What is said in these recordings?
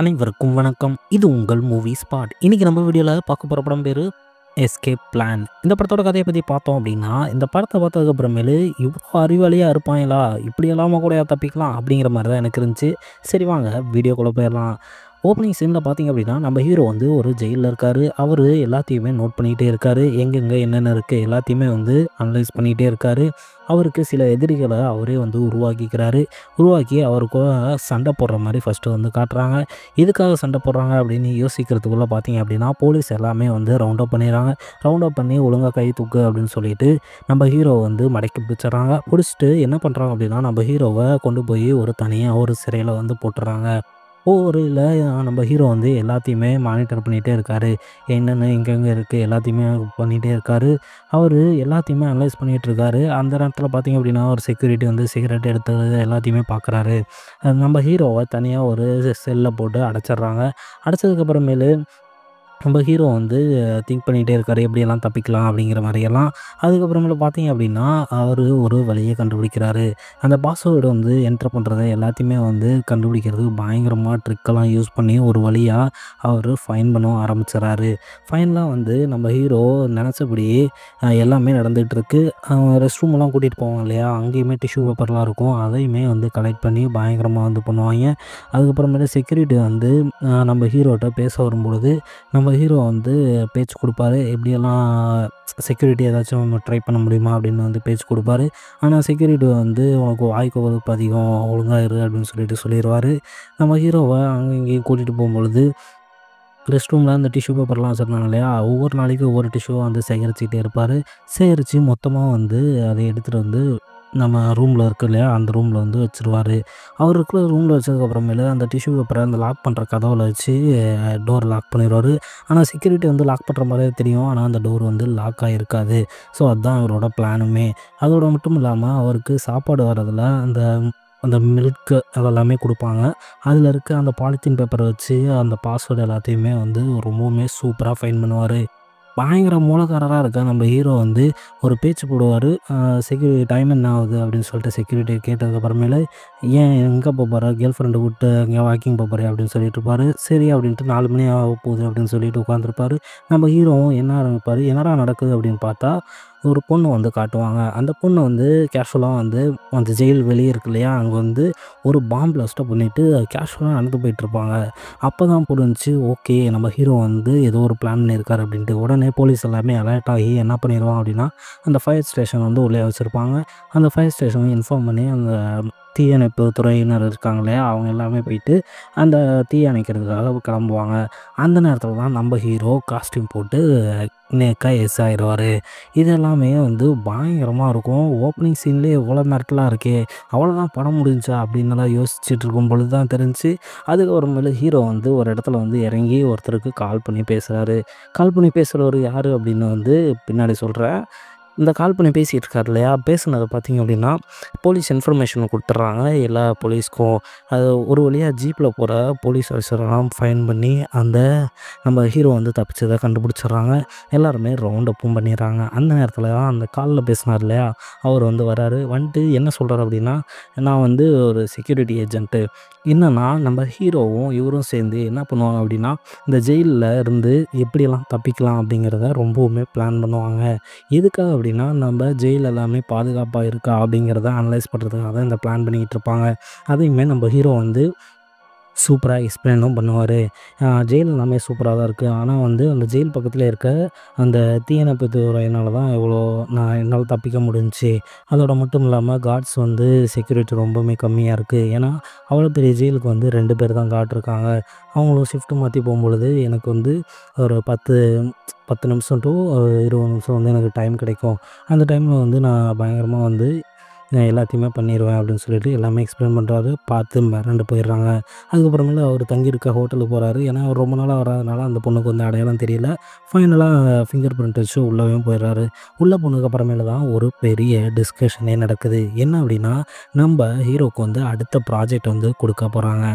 அனைவருக்கும் வணக்கம். இது உங்கள் மூவி ஸ்பாட். இன்னைக்கு நம்ம வீடியோவில் பார்க்க போகிற படம் பேர் எஸ்கேப் பிளான். இந்த படத்தோட கதையை பற்றி பார்த்தோம் அப்படின்னா, இந்த படத்தை பார்த்ததுக்கு அப்புறமேலு இவ்வளோ அறிவாளியாக இருப்பாங்களா, இப்படி எல்லாம கூட தப்பிக்கலாம் அப்படிங்கிற மாதிரி தான் எனக்கு இருந்துச்சு. சரி வாங்க வீடியோக்குள்ளே போயிடலாம். ஓப்பனிங் சீனில் பார்த்தீங்க அப்படின்னா, நம்ம ஹீரோ வந்து ஒரு ஜெயிலில் இருக்கார். அவர் எல்லாத்தையுமே நோட் பண்ணிகிட்டே இருக்கார். எங்கெங்கே என்னென்ன இருக்குது எல்லாத்தையுமே வந்து அனலைஸ் பண்ணிகிட்டே இருக்கார். அவருக்கு சில எதிரிகளை அவரே வந்து உருவாக்கி அவருக்கு சண்டை போடுற மாதிரி ஃபஸ்ட்டு வந்து காட்டுறாங்க. எதுக்காக சண்டை போடுறாங்க அப்படின்னு யோசிக்கிறதுக்குள்ளே பார்த்தீங்க அப்படின்னா, போலீஸ் எல்லாமே வந்து ரவுண்ட் அப் பண்ணிடுறாங்க. ரவுண்ட் அப் பண்ணி ஒழுங்காக கை தூக்கு அப்படின்னு சொல்லிட்டு நம்ம ஹீரோவை வந்து மடக்கி பிடிச்சிட்றாங்க. பிடிச்சிட்டு என்ன பண்ணுறாங்க அப்படின்னா, நம்ம ஹீரோவை கொண்டு போய் தனியாக ஒரு சிறையில் வந்து போட்டுறாங்க. இல்ல நம்ம ஹீரோ வந்து எல்லாத்தையுமே மானிட்டர் பண்ணிகிட்டே இருக்காரு. என்னென்ன எங்கெங்கே இருக்குது எல்லாத்தையுமே பண்ணிகிட்டே இருக்காரு. அவர் எல்லாத்தையுமே அனலைஸ் பண்ணிகிட்டு இருக்காரு. அந்த நேரத்தில் பார்த்தீங்க அப்படின்னா, ஒரு செக்யூரிட்டி வந்து சிகரெட் எடுத்தது எல்லாத்தையுமே பார்க்குறாரு. நம்ம ஹீரோவை தனியாக ஒரு செல்லில் போட்டு அடைச்சிட்றாங்க. அடைச்சதுக்கப்புறமேலு நம்ம ஹீரோ வந்து திங்க் பண்ணிகிட்டே இருக்காரு, எப்படியெல்லாம் தப்பிக்கலாம் அப்படிங்கிற மாதிரியெல்லாம். அதுக்கப்புறமேல பார்த்தீங்க அப்படின்னா, அவர் ஒரு வழியை கண்டுபிடிக்கிறாரு. அந்த பாஸ்வேர்டு வந்து என்டர் பண்ணுறத எல்லாத்தையுமே வந்து கண்டுபிடிக்கிறதுக்கு பயங்கரமாக ட்ரிக்கெல்லாம் யூஸ் பண்ணி ஒரு வழியாக அவர் ஃபைன் பண்ண ஆரம்பிச்சிடறாரு. ஃபைன்லாம் வந்து நம்ம ஹீரோ நினச்சபடி எல்லாமே நடந்துகிட்ருக்கு. ரெஸ்ட் ரூமெல்லாம் கூட்டிகிட்டு போவாங்க இல்லையா, அங்கேயுமே டிஷ்யூ பேப்பர்லாம் இருக்கும். அதையுமே வந்து கலெக்ட் பண்ணி பயங்கரமாக வந்து பண்ணுவாங்க. அதுக்கப்புறமேல செக்யூரிட்டி வந்து நம்ம ஹீரோட்ட பேச வரும்பொழுது நம்ம ஹீரோ வந்து பேச்சு கொடுப்பாரு. எப்படியெல்லாம் செக்யூரிட்டி ஏதாச்சும் ட்ரை பண்ண முடியுமா அப்படின்னு வந்து பேச்சு கொடுப்பாரு. ஆனால் செக்யூரிட்டி வந்து உனக்கு வாய்க்கு வகுப்பு அதிகம், ஒழுங்காக இரு அப்படின்னு சொல்லிடுவார். நம்ம ஹீரோவை அங்கே இங்கேயும் கூட்டிகிட்டு போகும்பொழுது ரெஸ்ட் ரூமில் அந்த டிஷ்யூ பேப்பர்லாம் வச்சுருந்தாங்க இல்லையா, ஒவ்வொரு நாளைக்கு ஒவ்வொரு டிஷ்யூவாக வந்து சேகரிச்சுக்கிட்டே இருப்பார். சேகரித்து மொத்தமாக வந்து அதை எடுத்துகிட்டு வந்து நம்ம ரூமில் இருக்கு இல்லையா, அந்த ரூமில் வந்து வச்சுருவார். அவர் இருக்கிற ரூமில் வச்சதுக்கப்புறமேலு அந்த டிஷ்யூ பேப்பரை அந்த லாக் பண்ணுற கதவில் வச்சு டோர் லாக் பண்ணிடுவார். ஆனால் செக்யூரிட்டி வந்து லாக் பண்ணுற மாதிரியே தெரியும். ஆனால் அந்த டோர் வந்து லாக் ஆகிருக்காது. ஸோ அதுதான் அவரோட பிளானுமே. அதோட மட்டும் இல்லாமல் அவருக்கு சாப்பாடு வரதில் அந்த அந்த மில்க்கு அதெல்லாமே கொடுப்பாங்க. அதில் இருக்க அந்த பாலித்தீன் பேப்பரை வச்சு அந்த பாஸ்வேர்டு எல்லாத்தையுமே வந்து ரொம்பவுமே சூப்பராக ஃபைண்ட் பண்ணுவார். பயங்கர மூலக்காரராக இருக்க நம்ம ஹீரோ வந்து ஒரு பேச்சு போடுவார். டைம் என்ன ஆகுது அப்படின்னு சொல்லிட்டு செக்யூரிட்டி கேட்டதுக்கப்புறமேல, ஏன் எங்கே போகிற, கேர்ள் ஃப்ரெண்டை விட்டு எங்கேயா வாக்கிங் போகிறியா அப்படின்னு சொல்லிட்டு இருப்பார். சரி அப்படின்ட்டு 4 மணி ஆக போகுது அப்படின்னு சொல்லிட்டு உட்காந்துருப்பார். நம்ம ஹீரோவும் என்ன ஆரம்பிப்பார், என்னடா நடக்குது அப்படின்னு பார்த்தா ஒரு பொண்ணு வந்து காட்டுவாங்க. அந்த பொண்ணு வந்து கேஷுவலாக வந்து அந்த ஜெயில் வெளியே இருக்கு இல்லையா, அங்கே வந்து ஒரு பாம் பிளாஸ்ட்டை பண்ணிவிட்டு கேஷுவலாக நடந்து போயிட்டுருப்பாங்க. அப்போ தான் புரிஞ்சுச்சு, ஓகே நம்ம ஹீரோ வந்து ஏதோ ஒரு பிளான் பண்ணியிருக்காரு அப்படின்ட்டு. உடனே போலீஸ் எல்லாமே அலர்ட் ஆகி என்ன பண்ணிடுவான் அப்படின்னா, அந்த ஃபயர் ஸ்டேஷன் வந்து உள்ளே வச்சுருப்பாங்க. அந்த ஃபயர் ஸ்டேஷனை இன்ஃபார்ம் பண்ணி அந்த தீயணைப்பு துறையினர் இருக்காங்க இல்லையா, அவங்க எல்லாமே போயிட்டு அந்த தீ அணைக்கிறதுக்காக கிளம்புவாங்க. அந்த நேரத்தில் தான் நம்ம ஹீரோ காஸ்டியூம் போட்டு நேக்காக எஸ் ஆயிடுவார். இது எல்லாமே வந்து பயங்கரமாக இருக்கும். ஓப்பனிங் சீன்லேயே இவ்வளோ மிரட்டலாக இருக்கே, அவ்வளோதான் படம் முடிஞ்சா அப்படின்னுலாம் யோசிச்சுட்டு இருக்கும் பொழுது தான் தெரிஞ்சு. அதுக்கப்புறமேலு ஹீரோ வந்து ஒரு இடத்துல வந்து இறங்கி ஒருத்தருக்கு கால் பண்ணி பேசுகிறாரு. கால் பண்ணி பேசுகிறவர் யார் அப்படின்னு வந்து பின்னாடி சொல்கிறேன். இந்த கால் பண்ணி பேசிகிட்டு இருக்கார் இல்லையா, பேசுனதை பார்த்தீங்க அப்படின்னா, போலீஸ் இன்ஃபர்மேஷன் கொடுத்துட்றாங்க எல்லா போலீஸ்க்கும். அது ஒரு வழியாக ஜீப்பில் போகிற போலீஸ் ஆஃபீஸரெல்லாம் ஃபைன் பண்ணி அந்த நம்ம ஹீரோ வந்து தப்பிச்சதை கண்டுபிடிச்சிட்றாங்க. எல்லாருமே ரவுண்ட் அப்பும் பண்ணிடுறாங்க. அந்த நேரத்தில் தான் அந்த காலில் பேசினார் இல்லையா, அவர் வந்து வராரு. வந்துட்டு என்ன சொல்கிறார் அப்படின்னா, நான் வந்து ஒரு செக்யூரிட்டி ஏஜென்ட்டு. என்னென்னா நம்ம ஹீரோவும் இவரும் சேர்ந்து என்ன பண்ணுவாங்க அப்படின்னா, இந்த ஜெயிலில் இருந்து எப்படியெல்லாம் தப்பிக்கலாம் அப்படிங்கிறத ரொம்பவுமே பிளான் பண்ணுவாங்க. எதுக்காக அப்படின்னா, நம்ம ஜெயில் எல்லாமே பாதுகாப்பாக இருக்கா அப்படிங்கிறத அனலைஸ் பண்ணுறதுக்காக தான் இந்த பிளான் பண்ணிக்கிட்டு இருப்பாங்க. அதையுமே நம்ம ஹீரோ வந்து சூப்பராக எக்ஸ்பிளைனும் பண்ணுவார். ஜெயில் எல்லாமே சூப்பராக தான் இருக்குது. ஆனால் வந்து அந்த ஜெயில் பக்கத்தில் இருக்க அந்த தீயணைப்பு துறையினால தான் என்னால் தப்பிக்க முடிஞ்சுச்சு. அதோட மட்டும் இல்லாமல் கார்ட்ஸ் வந்து செக்யூரிட்டி ரொம்பவுமே கம்மியாக இருக்குது. ஏன்னா அவ்வளோ பெரிய ஜெயிலுக்கு வந்து 2 பேர் தான் கார்ட் இருக்காங்க. அவங்களும் ஷிஃப்ட்டு மாற்றி போகும்பொழுது எனக்கு வந்து ஒரு 10 நிமிஷம் டு 20 நிமிஷம் வந்து எனக்கு டைம் கிடைக்கும். அந்த டைமில் வந்து நான் பயங்கரமாக வந்து எல்லாத்தையுமே பண்ணிடுவேன் அப்படின்னு சொல்லிட்டு எல்லாமே எக்ஸ்பிளைன் பண்ணுறாரு. பார்த்து மிரண்டு போயிடுறாங்க. அதுக்கப்புறமேலு அவர் தங்கியிருக்க ஹோட்டலுக்கு போகிறாரு. ஏன்னா அவர் ரொம்ப நாளாக வராதனால அந்த பொண்ணுக்கு வந்து அடையாளம் தெரியல. ஃபைனலாக ஃபிங்கர் பிரிண்ட் வச்சு உள்ளவே போயிடுறாரு. உள்ளே போனதுக்கு அப்புறமேல தான் ஒரு பெரிய டிஸ்கஷனே நடக்குது. என்ன அப்படின்னா, நம்ம ஹீரோவுக்கு வந்து அடுத்த ப்ராஜெக்ட் வந்து கொடுக்க போகிறாங்க.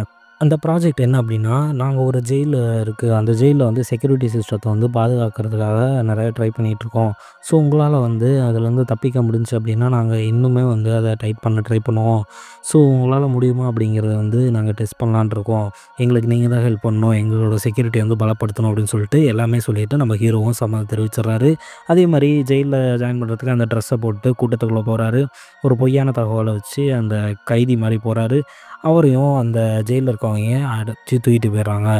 அந்த ப்ராஜெக்ட் என்ன அப்படின்னா, நாங்க ஒரு ஜெயில் இருக்கு. அந்த ஜெயில்ல வந்து செக்யூரிட்டி சிஸ்டத்த வந்து பாதுகாக்கிறதுக்காக நெறைய ட்ரை பண்ணிட்டுருக்கோம். ஸோ, உங்களால வந்து அதுலேருந்து தப்பிக்க முடிஞ்சுச்சு அப்படின்னா, நாங்க இன்னுமே வந்து அத டைட் பண்ண ட்ரை பண்ணுவோம். ஸோ, உங்களால முடியுமா அப்படிங்கிறத வந்து நாங்க டெஸ்ட் பண்ணலான்ட்டு இருக்கோம். எங்களுக்கு நீங்க தான் ஹெல்ப் பண்ணணும். எங்களோட செக்யூரிட்டிய வந்து பலப்படுத்தணும் அப்படின்னு சொல்லிட்டு எல்லாமே சொல்லிட்டு நம்ம ஹீரோவும் சம்மதம் தெரிவிச்சுடுறாரு. அதே மாரி ஜெயில்ல ஜாயின் பண்ணுறதுக்கு அந்த ட்ரெஸ்ஸ போட்டு கூட்டத்துக்குள்ள போறாரு. ஒரு பொய்யான தகவல வச்சு அந்த கைதி மாரி போறாரு. அவரையும் அந்த ஜெயில்ல இருக்கவங்க அடைச்சு தூக்கிட்டு போயிடுறாங்க.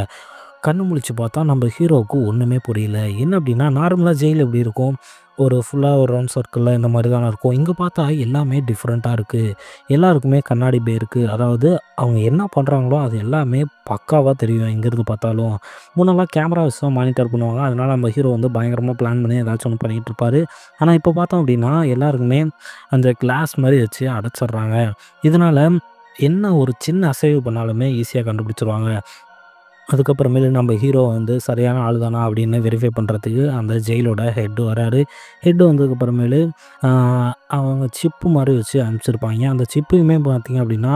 கண்ணு முழிச்சு பார்த்தா நம்ம ஹீரோவுக்கு ஒண்ணுமே புரியல. என்ன அப்டின்னா, நார்மலா ஜெயில் எப்படி இருக்கும்? ஒரு ஃபுல்லா ஒரு ரவுண்ட் சர்க்கிள்ல இந்த மாரி தான இருக்கும். இங்க பார்த்தா எல்லாமே டிஃப்ரெண்ட்டா இருக்கு. எல்லாருக்குமே கண்ணாடி பை இருக்கு. அதாவது அவங்க என்ன பண்றாங்களோ, அது எல்லாமே பக்காவா தெரியும் எங்கேருந்து பார்த்தாலும். முன்னலாம் கேமரா வச்சு தான் மானிட்டர் பண்ணுவாங்க. அதனால நம்ம ஹீரோ வந்து பயங்கரமா பிளான் பண்ணி ஏதாச்சும் ஒண்ணு பண்ணிட்டு இருப்பாரு. ஆனா இப்ப பார்த்தோம் அப்டின்னா, எல்லாருக்குமே அந்த கிளாஸ் மாரி வச்சு அடைச்சிடுறாங்க. இதனால என்ன ஒரு சின்ன அசைவு பண்ணாலுமே ஈஸியா கண்டுபிடிச்சுருவாங்க. அதுக்கப்புறமேலு நம்ம ஹீரோ வந்து சரியான ஆள் தானா அப்படின்னு வெரிஃபை பண்ணுறதுக்கு அந்த ஜெயிலோட ஹெட் வராரு. ஹெட் வந்ததுக்கப்புறமேலு ஆ அவங்க சிப்பு மாரி வச்சு அனுப்பிச்சிருப்பாய்ங்க. அந்த சிப்பையுமே பார்த்தீங்க அப்படின்னா,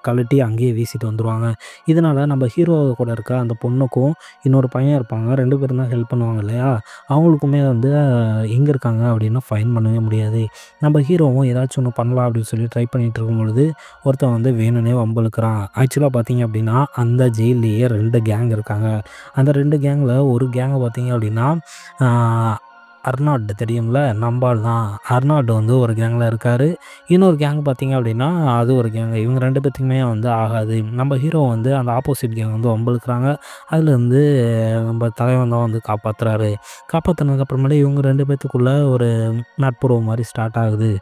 கழட்டி அங்கேயே வீசிட்டு வந்துருவாங்க. இதனால நம்ம ஹீரோ கூட இருக்க அந்த பொண்ணுக்கும், இன்னொரு பையன் இருப்பாங்க. 2 பேரும் தான் ஹெல்ப் பண்ணுவாங்க இல்லையா? அவங்களுக்குமே வந்து எங்கே இருக்காங்க அப்படின்னு ஃபைண்ட் பண்ணவே முடியாது. நம்ம ஹீரோவும் ஏதாச்சும் ஒண்ணு பண்ணலாம் அப்படின்னு சொல்லி ட்ரை பண்ணிட்டு இருக்கும்பொழுது, ஒருத்தன் வந்து வேணும்னே வம்பிழுக்கிறான். ஆக்சுவலா பார்த்தீங்க அப்படின்னா, அந்த ஜெயில்லயே 2 கேங் இருக்காங்க. அந்த 2 கேங்ல ஒரு கேங்க பார்த்தீங்க அப்படின்னா, ஆ அர்னால்டு தெரியும்ல? நம்ப ஆள் தான். அர்னால்டு வந்து ஒரு கேங்ல இருக்காரு. இன்னொரு கேங் பார்த்தீங்க அப்படின்னா, அது ஒரு கேங். இவங்க 2 பேத்துக்குமே வந்து ஆகாது. நம்ம ஹீரோ வந்து அந்த ஆப்போசிட் கேங் வந்து வம்பிழுக்கிறாங்க. அதுலேருந்து நம்ம தலைவன் தான் வந்து காப்பாத்துறாரு. காப்பாத்துனதுக்கு அப்புறமேலு இவங்க 2 பேத்துக்குள்ள ஒரு நட்புறவு மாரி ஸ்டார்ட் ஆகுது.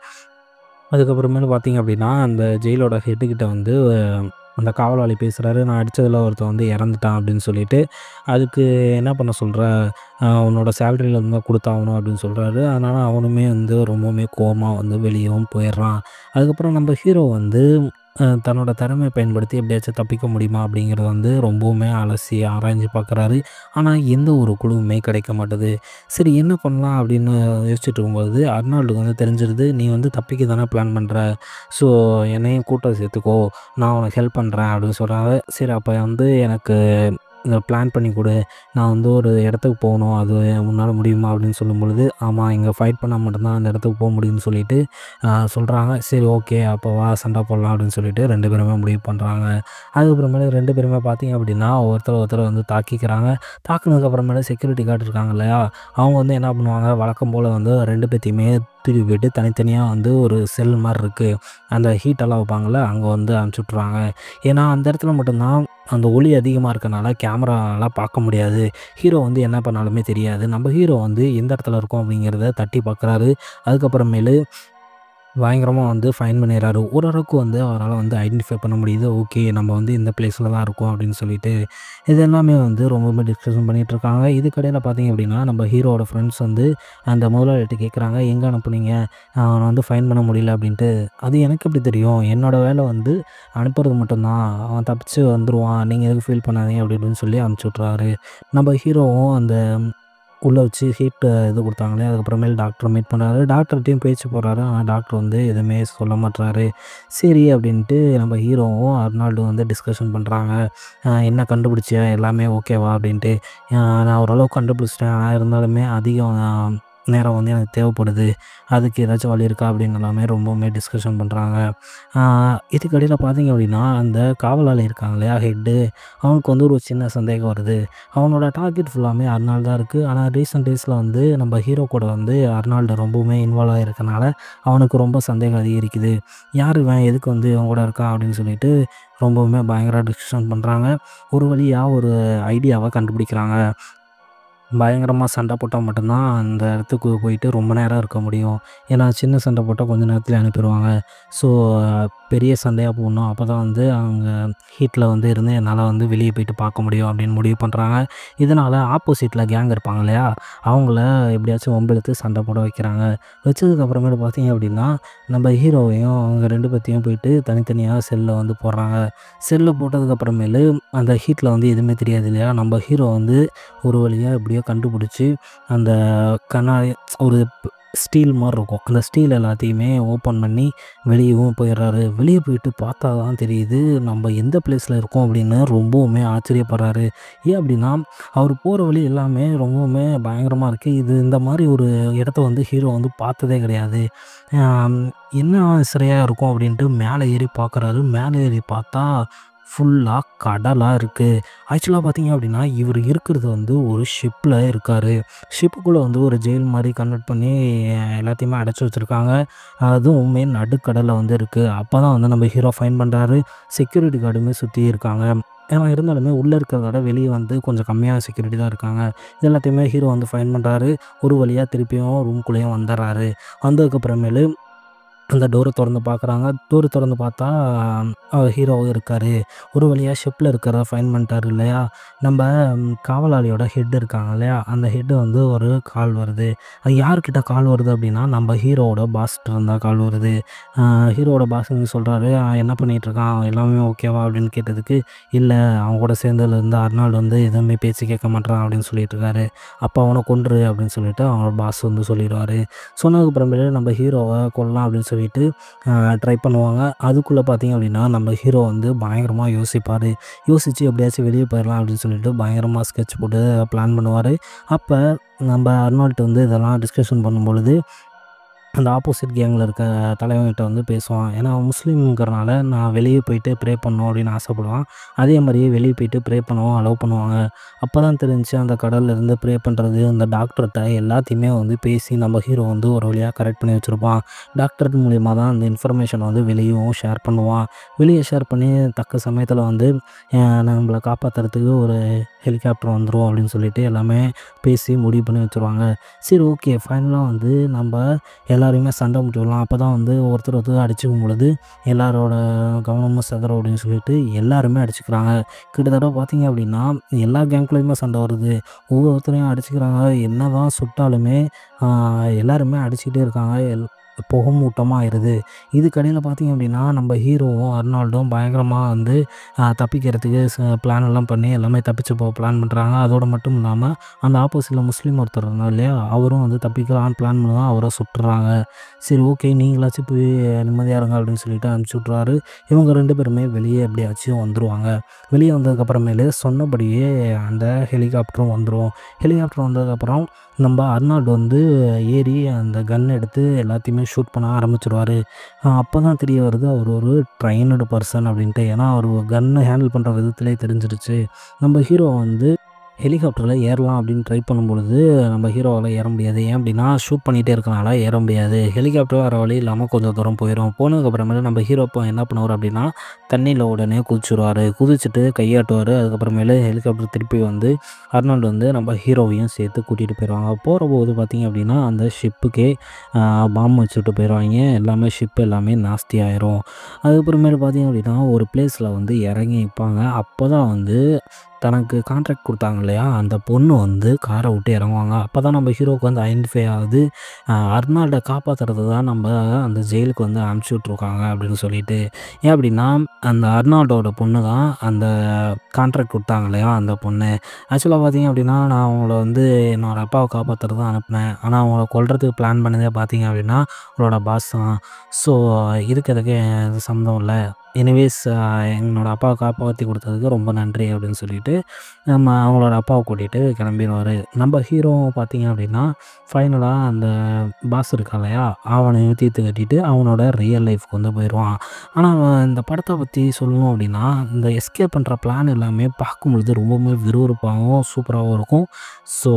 அதுக்கப்புறமேலு பார்த்தீங்க அப்படின்னா, அந்த ஜெயிலோட ஹெட்டு கிட்ட வந்து அந்த காவலாளி பேசுறாரு. "நான் அடிச்சதுல ஒருத்தன் வந்து இறந்துட்டான்" அப்படின்னு சொல்லிட்டு, "அதுக்கு என்ன பண்ண சொல்ற? உன்னோட சேலரில இருந்து தான் குடுத்தாகணும்" அப்படின்னு சொல்றாரு. அதனால அவனுமே வந்து ரொம்பவுமே கோவமா வந்து வெளியவும் போயிடுறான். அதுக்கப்புறம் நம்ம ஹீரோ வந்து தன்னோட திறமைய பயன்படுத்தி எப்படியாச்சும் தப்பிக்க முடியுமா அப்படிங்கிறத வந்து ரொம்பவுமே அலசி ஆராய்ஞ்சு பார்க்குறாரு. ஆனா எந்த ஒரு குழுவுமே கிடைக்க மாட்டுது. சரி என்ன பண்ணலாம் அப்படின்னு யோசிச்சுட்டு இருக்கும்போது, அர்னால்டுக்கு வந்து தெரிஞ்சிருது, "நீ வந்து தப்பிக்க தானே பிளான் பண்ற. ஸோ என்னையும் கூட்ட சேர்த்துக்கோ. நான் உனக்கு ஹெல்ப் பண்ணுறேன்" அப்படின்னு சொல்றாங்க. சரி அப்போ வந்து எனக்கு பிளான் பண்ணி கொடு. நான் வந்து ஒரு இடத்துக்கு போகணும். அது உன்னால முடியுமா? அப்படின்னு சொல்லும்பொழுது, ஆமா இங்க ஃபைட் பண்ணா மட்டும் தான் அந்த இடத்துக்கு போ முடியும்னு சொல்லிட்டு சொல்றாங்க. சரி ஓகே அப்போ வா சண்டை போடலாம் அப்படின்னு சொல்லிட்டு 2 பேருமே முடிவு பண்றாங்க. அதுக்கப்புறமேலு 2 பேருமே பார்த்தீங்க அப்படின்னா, ஒருத்தர் வந்து தாக்கிக்கிறாங்க. தாக்குனதுக்கு அப்புறமேலு செக்யூரிட்டி கார்டு இருக்காங்க இல்லையா? அவங்க வந்து என்ன பண்ணுவாங்க, வழக்கம் போல வந்து 2 பேத்தையுமே தூக்கிட்டு போயிட்டு தனித்தனியா வந்து ஒரு செல் மாரி இருக்கு. அந்த ஹீட்டெல்லாம் வைப்பாங்கல்ல, அங்க வந்து அனுப்பிச்சு விட்டுருவாங்க. ஏன்னா அந்த இடத்துல மட்டும் தான் அந்த ஒளி அதிகமா இருக்கனால கேமராலாம் பார்க்க முடியாது. ஹீரோ வந்து என்ன பண்ணாலுமே தெரியாது. நம்ம ஹீரோ வந்து எந்த இடத்துல இருக்கோம் அப்படிங்கிறத தட்டி பார்க்குறாரு. அதுக்கப்புறமேலு பயங்கரமா வந்து ஃபைண்ட் பண்ணிடுறாரு. ஓரளவுக்கு வந்து அவரால வந்து ஐடென்டிஃபை பண்ண முடியுது. ஓகே நம்ம வந்து இந்த பிளேஸ்ல தான் இருக்கோம் அப்படின்னு சொல்லிட்டு. இது எல்லாமே வந்து ரொம்பவுமே டிஸ்கஷன் பண்ணிட்டுருக்காங்க. இதுக்கிடையில பார்த்தீங்க அப்படின்னா, நம்ம ஹீரோவோட ஃப்ரெண்ட்ஸ் வந்து அந்த முதலாளிட்ட கேட்குறாங்க, "எங்க அனுப்புனீங்க? அவன வந்து ஃபைண்ட் பண்ண முடியல" அப்படின்ட்டு. "அது எனக்கு எப்படி தெரியும்? என்னோட வேலை வந்து அனுப்புறது மட்டும் தான். அவன் தப்பிச்சு வந்துருவான். நீங்க எதுக்கும் ஃபீல் பண்ணாதீங்க" அப்படி இப்படின்னு சொல்லி அனுப்பிச்சு விட்றாரு. நம்ம ஹீரோவும் அந்த உள்ள வச்சு ஹீட் இது குடுத்தாங்களே, அதுக்கப்புறமேல் டாக்டர மீட் பண்றாரு. டாக்டர்ட்டயும் பேச்சு போடுறாரு. ஆனா டாக்டர் வந்து எதுவுமே சொல்ல மாட்றாரு. சரி அப்படின்ட்டு நம்ம ஹீரோவும் அர்னால்டும் வந்து டிஸ்கஷன் பண்றாங்க. "என்ன கண்டுபிடிச்சியா? எல்லாமே ஓகேவா?" அப்படின்ட்டு. நான் ஓரளவுக்கு கண்டுபிடிச்சிட்டேன். ஆனா இருந்தாலுமே அதிகம் நேரம் வந்து எனக்கு தேவைப்படுது. அதுக்கு ஏதாச்சும் வழி இருக்கா?" அப்படின்னு எல்லாமே ரொம்பவுமே டிஸ்கஷன் பண்றாங்க. ஆ இதுக்கிடையில பார்த்தீங்க அப்படின்னா, அந்த காவலாளி இருக்காங்க இல்லையா ஹெட்டு, அவனுக்கு வந்து ஒரு சின்ன சந்தேகம் வருது. அவனோட டார்கெட் ஃபுல்லாமே அர்னால்டு தான் இருக்கு. ஆனா ரீசென்ட் டேஸ்ல வந்து நம்ம ஹீரோ கூட வந்து அர்னால்டு ரொம்பவுமே இன்வால்வ் ஆகியிருக்கனால, அவனுக்கு ரொம்ப சந்தேகம் அதிகரிக்குது. "யார் இவன்? எதுக்கு வந்து இவன் கூட இருக்கான்?" அப்படின்னு சொல்லிட்டு ரொம்பவுமே பயங்கர டிஸ்கஷன் பண்றாங்க. ஒரு வழியா ஒரு ஐடியாவ கண்டுபிடிக்கிறாங்க. பயங்கரமா சண்டை போட்டா மட்டும் தான் அந்த இடத்துக்கு போயிட்டு ரொம்ப நேரம் இருக்க முடியும். ஏன்னா சின்ன சண்டை போட்டா கொஞ்ச நேரத்திலே அனுப்பிருவாங்க. ஸோ பெரிய சண்டையா போடணும். அப்பதான் வந்து அவங்க ஹீட்ல வந்து இருந்து என்னால வந்து வெளிய போயிட்டு பார்க்க முடியும் அப்படின்னு முடிவு பண்றாங்க. இதனால ஆப்போசிட்ல கேங் இருப்பாங்க இல்லையா? அவங்கள எப்படியாச்சும் வம்பிழுத்து சண்டை போட வைக்கிறாங்க. வச்சதுக்கு அப்புறமேட்டு பார்த்தீங்க அப்படின்னா, நம்ம ஹீரோவையும் அவங்க 2 பேத்தையும் போயிட்டு தனித்தனியா செல்ல வந்து போடுறாங்க. செல்ல போட்டதுக்கு அப்புறமேலு அந்த ஹீட்ல வந்து எதுவுமே தெரியாது இல்லையா? நம்ம ஹீரோ வந்து ஒரு வழியா எப்படியோ கண்டுபிடிச்சு, அந்த கண்ணாடி ஒரு ஸ்டீல் மாரி இருக்கும். அந்த ஸ்டீல் எல்லாத்தையுமே ஓப்பன் பண்ணி வெளியவும் போயிடுறாரு. வெளிய போயிட்டு பார்த்தா தான் தெரியுது, நம்ம எந்த பிளேஸ்ல இருக்கோம் அப்படின்னு ரொம்பவுமே ஆச்சரியப்படுறாரு. ஏன் அப்படின்னா, அவர் போற வழி எல்லாமே ரொம்பவுமே பயங்கரமா இருக்கு. இந்த மாரி ஒரு இடத்த வந்து ஹீரோ வந்து பார்த்ததே கிடையாது. அம் என்ன சிறையா இருக்கும் அப்படின்ட்டு மேலே ஏறி பார்க்குறாரு. மேலே ஏறி பார்த்தா ஃபுல்லா கடலா இருக்கு. ஆக்சுவலா பார்த்தீங்க அப்படின்னா, இவரு இருக்கிறது வந்து ஒரு ஷிப்ல இருக்காரு. ஷிப்புக்குள்ள வந்து ஒரு ஜெயில் மாரி கன்வெர்ட் பண்ணி எல்லாத்தையுமே அடைச்சு வச்சிருக்காங்க. அதுவுமே நடுக்கடல்ல வந்து இருக்கு. அப்பதான் வந்து நம்ம ஹீரோ ஃபைண்ட் பண்றாரு. செக்யூரிட்டி கார்டுமே சுத்தி இருக்காங்க. ஏன்னா இருந்தாலுமே உள்ள இருக்கிறத விட வெளிய வந்து கொஞ்சம் கம்மியான செக்யூரிட்டி தான் இருக்காங்க. இது எல்லாத்தையுமே ஹீரோ வந்து ஃபைண்ட் பண்றாரு. ஒரு வழியா திருப்பியும் ரூம்குள்ளேயும் வந்துர்றாரு. வந்ததுக்கப்புறமேலு அந்த டோர தொறந்து பார்க்குறாங்க. டோர தொறந்து பார்த்தா ஹீரோவும் இருக்காரு. ஒரு வழியா ஷிப்ல இருக்கிறத ஃபைண்ட் பண்ணிட்டாரு இல்லையா? நம்ப காவலாளியோட ஹெட் இருக்காங்க இல்லையா? அந்த ஹெட் வந்து ஒரு கால் வருது. அது யார்கிட்ட கால் வருது அப்படின்னா, நம்ம ஹீரோவோட பாஸ்ட்ட இருந்து தான் கால் வருது. அ ஹீரோவோட பாஸ் வந்து சொல்றாரு, என்ன பண்ணிட்டுருக்கான்? எல்லாமே ஓகேவா?" அப்படின்னு கேட்டதுக்கு, "இல்ல, அவன் கூட சேர்ந்ததுலேருந்து அர்னால்டு வந்து எதுவுமே பேச்சு கேட்க மாட்றான்" அப்படின்னு சொல்லிட்டு இருக்காரு. "அப்ப அவன கொன்றுரு" அப்படின்னு சொல்லிட்டு அவனோட பாஸ் வந்து சொல்லிருவாரு. சொன்னதுக்கப்புறமேலு நம்ம ஹீரோவ கொல்லலாம் அப்படின்னு சொல்லிட்டு ட்ரை பண்ணுவாங்க. அதுக்குள்ள பார்த்தீங்க அப்படின்னா, நம்ம ஹீரோ வந்து பயங்கரமா யோசிப்பாரு. யோசிச்சு எப்படியாச்சும் வெளிய போயிரலாம் அப்படின்னு சொல்லிட்டு பயங்கரமா ஸ்கெட்ச் போட்டு பிளான் பண்ணுவாரு. அப்ப நம்ம அர்னால்ட் வந்து இதெல்லாம் டிஸ்கஷன் பண்ணும்பொழுது அந்த ஆப்போசிட் கேங்கில இருக்க தலைவன்கிட்ட வந்து பேசுவான். ஏன்னா, அவன் முஸ்லீம்ங்கிறனால நான் வெளியே போயிட்டு ப்ரே பண்ணணும் அப்படின்னு ஆசைப்படுவான். அதே மாரியே வெளிய போயிட்டு ப்ரே பண்ணவும் அலோவ் பண்ணுவாங்க. அப்பதான் தெரிஞ்சுச்சு அந்த கடல்ல இருந்து ப்ரே பண்ணுறது, அந்த டாக்டர்ட்ட எல்லாத்தையுமே வந்து பேசி நம்ம ஹீரோ வந்து ஒரு வழியா கரெக்ட் பண்ணி வச்சிருப்பான். டாக்டர் மூலியமா தான் அந்த இன்ஃபர்மேஷன் வந்து வெளியவும் ஷேர் பண்ணுவான். வெளிய ஷேர் பண்ணி தக்க சமயத்தில வந்து நம்மள காப்பாத்துறதுக்கு ஒரு ஹெலிகாப்டர் வந்துரும் அப்படின்னு சொல்லிட்டு எல்லாமே பேசி முடிவு பண்ணி வச்சுருவாங்க. சரி, ஓகே, ஃபைனலா வந்து நம்ப எல்லாரையுமே சண்டை மூட்டி விடலாம். அப்போ தான் வந்து ஒருத்தர் ஒருத்தர் அடிச்சுக்கும் பொழுது எல்லாரோட கவனமும் சிதறும் அப்படின்னு சொல்லிட்டு எல்லாருமே அடிச்சுக்கிறாங்க. கிட்டத்தட்ட பார்த்தீங்க அப்படின்னா, எல்லா கேங்க்குள்ளயுமே சண்டை வருது. ஒவ்வொருத்தரையும் அடிச்சுக்கிறாங்க. என்னதான் சுட்டாலுமே ஆ எல்லாருமே அடிச்சுக்கிட்டே இருக்காங்க. புகமூட்டமா ஆயிருது. இதுக்கிடையில பார்த்தீங்க அப்படின்னா, நம்ம ஹீரோவும் அர்னால்டும் பயங்கரமா வந்து தப்பிக்கிறதுக்கு பிளான் எல்லாம் பண்ணி எல்லாமே தப்பிச்சு போக பிளான் பண்ணுறாங்க. அதோடு மட்டும் இல்லாம அந்த ஆப்போசிட்ல முஸ்லீம் ஒருத்தர் இருந்தார் இல்லையா? அவரும் வந்து தப்பிக்கலான்னு பிளான் பண்ணுவான். அவர சுட்டுர்றாங்க. சரி, ஓகே, நீங்களாச்சும் போய் நிம்மதியா இருங்க அப்படின்னு சொல்லிட்டு அனுப்பிச்சு விட்ருவாரு. இவங்க 2 பேருமே வெளியே எப்படியாச்சும் வந்துருவாங்க. வெளியே வந்ததுக்கப்புறமேலு சொன்னபடியே அந்த ஹெலிகாப்டரும் வந்துரும். ஹெலிகாப்டர் வந்ததுக்கப்புறம் நம்ம அர்னால்டு வந்து ஏறி அந்த கன் எடுத்து எல்லாத்தையுமே ஷூட் பண்ண ஆரம்பிச்சுருவாரு. அப்பதான் தெரிய வருது அவர் ஒரு ட்ரெயினடு பர்சன் அப்படின்ட்டு. ஏன்னா, அவர் கன்ன ஹேண்டில் பண்ணுற விதத்திலே தெரிஞ்சிருச்சு. நம்ம ஹீரோ வந்து ஹெலிகாப்டரில் ஏறலாம் அப்படின்னு ட்ரை பண்ணும்பொழுது, நம்ம ஹீரோவால ஏற முடியாது. ஏன் அப்படின்னா, ஷூட் பண்ணிகிட்டே இருக்கனால ஏற முடியாது. ஹெலிகாப்டர் வேறு வழி இல்லாமல் கொஞ்சம் தூரம் போயிடும். போனதுக்கப்புறமேலு நம்ம ஹீரோ இப்போ என்ன பண்ணுவார் அப்படின்னா, தண்ணியில் உடனே குதிச்சுருவாரு. குதிச்சுட்டு கையாட்டுவார். அதுக்கப்புறமேலு ஹெலிகாப்டர் திருப்பி வந்து அர்னால்டு வந்து நம்ம ஹீரோவையும் சேர்த்து கூட்டிகிட்டு போயிடுவாங்க. போகிறபோது பார்த்தீங்க அப்படின்னா, அந்த ஷிப்புக்கே பாம் வச்சுட்டு போயிடுவாங்க. எல்லாமே ஷிப் எல்லாமே நாஸ்தி ஆயிரும். அதுக்கப்புறமேலு பார்த்தீங்க அப்படின்னா, ஒரு பிளேஸில் வந்து இறங்கி நிற்பாங்க. அப்போ தான் வந்து தனக்கு கான்ட்ராக்ட் குடுத்தாங்க இல்லையா? அந்த பொண்ணு வந்து கார விட்டு இறங்குவாங்க. அப்பதான் நம்ம ஹீரோவுக்கு வந்து ஐடென்டிஃபை ஆகுது. அர்னால்ட காப்பாத்துறது தான் நம்ப அந்த ஜெயிலுக்கு வந்து அனுப்பிச்சு விட்டுருக்காங்க அப்படின்னு சொல்லிட்டு. ஏன் அப்படின்னா, அந்த அர்னால்டோட பொண்ணு தான் அந்த கான்ட்ராக்ட் குடுத்தாங்க இல்லையா? அந்த பொண்ணு. ஆக்சுவலா பார்த்தீங்க அப்படின்னா, நான் அவங்கள வந்து என்னோட அப்பாவ காப்பாத்துறது தான் அனுப்புனேன். ஆனா அவங்கள கொல்றதுக்கு பிளான் பண்ணதே பார்த்தீங்க அப்படின்னா, அவளோட பாஸ் தான். ஸோ இதுக்கு அதுக்கு சம்மந்தம் இல்ல. எனிவேஸ் என்னோட அப்பாவ காப்பாத்தி குடுத்ததுக்கு ரொம்ப நன்றி அப்படின்னு சொல்லிட்டு, நம்ம அவங்களோட அப்பாவ கூட்டிட்டு கிளம்பிருவாரு. நம்ம ஹீரோவும் பார்த்தீங்க அப்படின்னா, ஃபைனலா அந்த பாஸ் இருக்கான் இல்லையா? அவனையும் தீர்த்து கட்டிட்டு அவனோட ரியல் லைஃப்க்கு வந்து போயிருவான். ஆனா இந்த படத்த பத்தி சொல்லணும் அப்படின்னா, இந்த எஸ்கேப் பண்ற பிளான் எல்லாமே பார்க்கும்பொழுது ரொம்பவுமே விறுவிறுப்பாகவும், சூப்பராவும் இருக்கும். ஸோ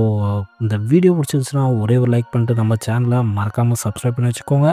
இந்த வீடியோ பிடிச்சிருந்துச்சுன்னா ஒரே ஒரு லைக் பண்ணிட்டு நம்ம சேனல மறக்காம சப்ஸ்கிரைப் பண்ணி வச்சுக்கோங்க.